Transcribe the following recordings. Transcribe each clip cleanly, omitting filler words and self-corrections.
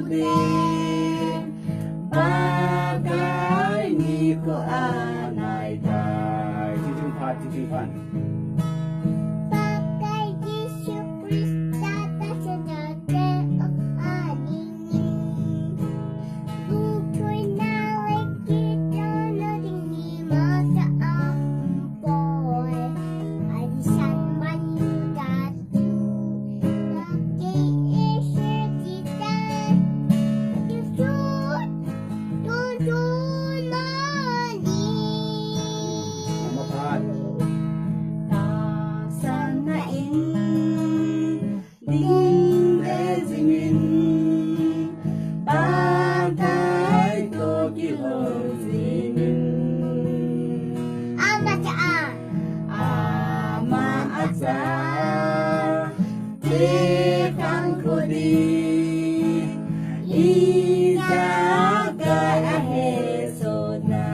din. Bagay ni ko anay day. Jing-jing-pan. Bagay Yesu Krista tasadate ang alingin. Bukoy na kita na dinima sa ampoy. Alisan man datu. Nag-iisip kita. Nag-iisip. Tuntunanin. Mamapat. Sanain Ding ezingin. Bagay to gihozingin. Ama Caan Ama at sa tikang ko di isagay ahesod na.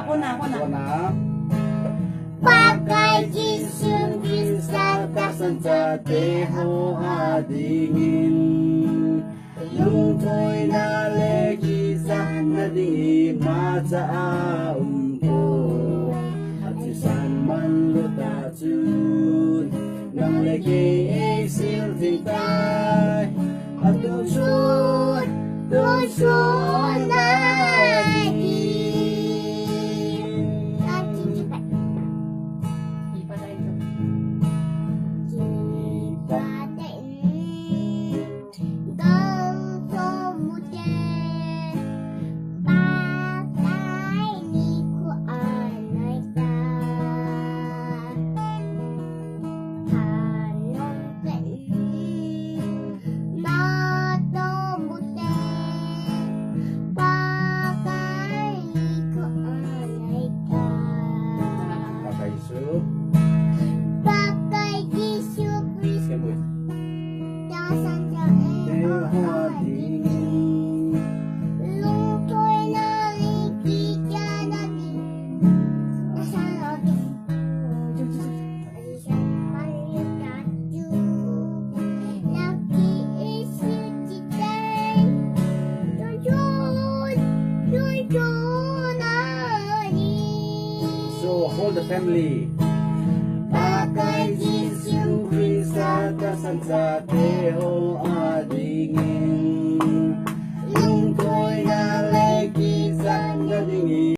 Ako na. Bagay Yesu Krista Tasan sa teho adingin. Lungtoy na legisan na di matsaon ko. At sisan man lutatsun nang legi isilting tay. At tusun natin. Bagay Yesu Krista tasan sa adingin. lungkoy na likita natin. Nasa natin. Alisan palit tayo. Nag-iisip kita. Tuntunanin. So hold the family. Bagay Yesu Krista tasan sa teho adingin.